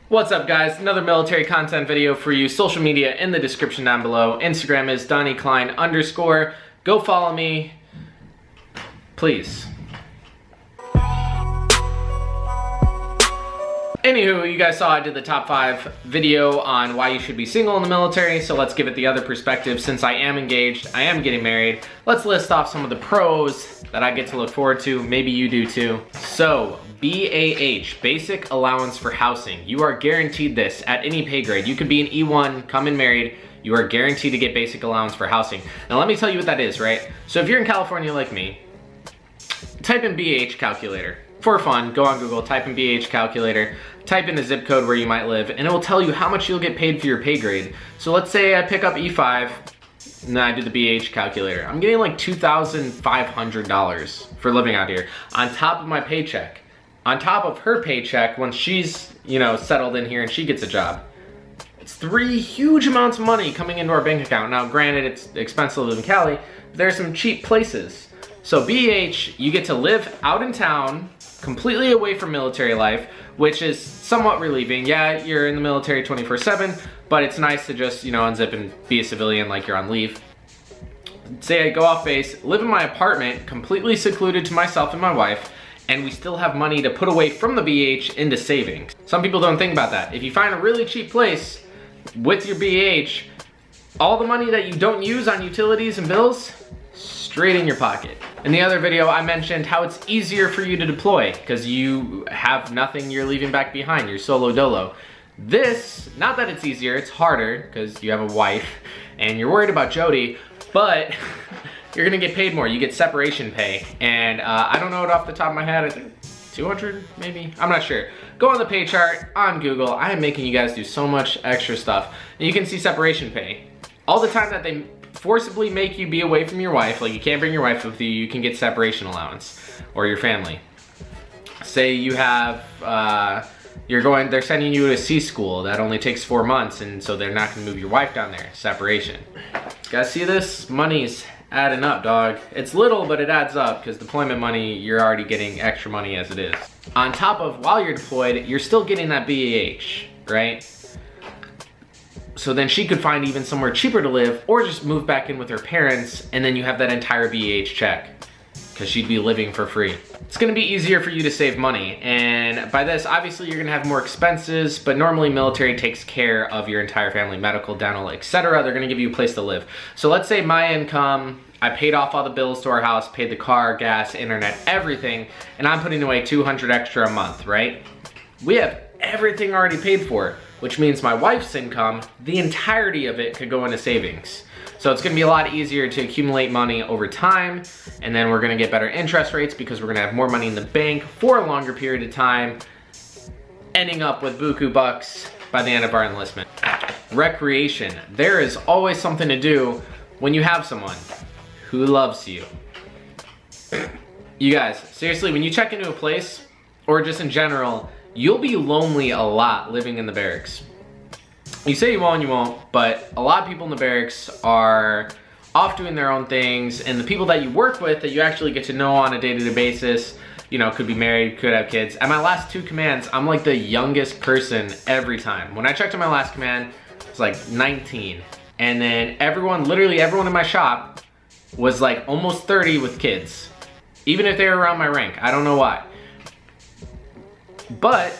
What's up guys, another military content video for you. Social media in the description down below. Instagram is DonnieKlein_. Go follow me, please. Anywho, you guys saw I did the top 5 video on why you should be single in the military, so let's give it the other perspective. Since I am engaged, I am getting married, let's list off some of the pros that I get to look forward to. Maybe you do too. So, BAH, Basic Allowance for Housing. You are guaranteed this at any pay grade. You could be an E1, come in married, you are guaranteed to get Basic Allowance for Housing. Now let me tell you what that is, right? So if you're in California like me, type in BAH calculator. For fun, go on Google, type in BAH calculator, type in a zip code where you might live, and it will tell you how much you'll get paid for your pay grade. So let's say I pick up E5, and I do the BAH calculator. I'm getting like $2,500 for living out here on top of my paycheck. On top of her paycheck when she's, settled in here and she gets a job. It's 3 huge amounts of money coming into our bank account. Now, granted, it's expensive to live in Cali, but there are some cheap places. So BAH, you get to live out in town, completely away from military life, which is somewhat relieving. Yeah, you're in the military 24/7, but it's nice to just, unzip and be a civilian like you're on leave. Say I go off base, live in my apartment, completely secluded to myself and my wife, and we still have money to put away from the BAH into savings. Some people don't think about that. If you find a really cheap place with your BAH, all the money that you don't use on utilities and bills, straight in your pocket. In the other video, I mentioned how it's easier for you to deploy because you have nothing you're leaving back behind. You're solo dolo. This, not that it's easier, it's harder because you have a wife and you're worried about Jody, but you're gonna get paid more. You get separation pay. And I don't know it off the top of my head. I think 200 maybe? I'm not sure. Go on the pay chart on Google. I am making you guys do so much extra stuff. And you can see separation pay. All the time that they forcibly make you be away from your wife, like you can't bring your wife with you, you can get separation allowance, or your family. Say you have, they're sending you to C school that only takes 4 months, and so they're not gonna move your wife down there, separation. Guys, see this? Money's adding up, dog. It's little, but it adds up, because deployment money, you're already getting extra money as it is. On top of, while you're deployed, you're still getting that BAH, right? So then she could find even somewhere cheaper to live, or just move back in with her parents, and then you have that entire BAH check, because she'd be living for free. It's gonna be easier for you to save money, and by this, obviously you're gonna have more expenses, but normally military takes care of your entire family, medical, dental, etc. They're gonna give you a place to live. So let's say my income, I paid off all the bills to our house, paid the car, gas, internet, everything, and I'm putting away $200 extra a month, right? We have everything already paid for, which means my wife's income, the entirety of it could go into savings. So it's gonna be a lot easier to accumulate money over time, and then we're gonna get better interest rates because we're gonna have more money in the bank for a longer period of time, ending up with buku bucks by the end of our enlistment. Recreation. There is always something to do when you have someone who loves you. You guys, seriously, when you check into a place, or just in general, you'll be lonely a lot living in the barracks. You say you won't, but a lot of people in the barracks are off doing their own things, and the people that you work with that you actually get to know on a day-to-day basis, could be married, could have kids. At my last 2 commands, I'm like the youngest person every time. When I checked in my last command, it was like 19. And then literally everyone in my shop was like almost 30 with kids. Even if they were around my rank, I don't know why. But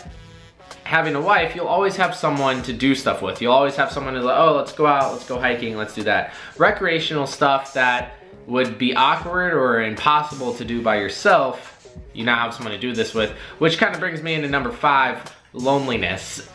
having a wife, you'll always have someone to do stuff with. You'll always have someone who's like, oh, let's go out, let's go hiking, let's do that. Recreational stuff that would be awkward or impossible to do by yourself, you now have someone to do this with, which kind of brings me into number 5, loneliness.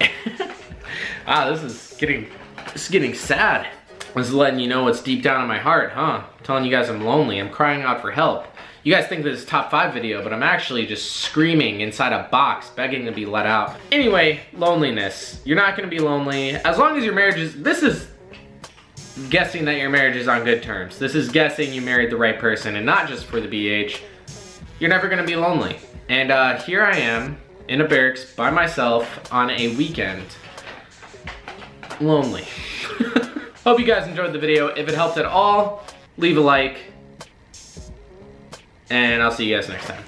Wow, this is getting sad. I was letting you know what's deep down in my heart, huh? I'm telling you guys I'm lonely, I'm crying out for help. You guys think this is a top 5 video, but I'm actually just screaming inside a box, begging to be let out. Anyway, loneliness. You're not gonna be lonely. As long as your marriage is, this is guessing that your marriage is on good terms. This is guessing you married the right person and not just for the BH. You're never gonna be lonely. And here I am in a barracks by myself on a weekend. Lonely. Hope you guys enjoyed the video. If it helped at all, leave a like. And I'll see you guys next time.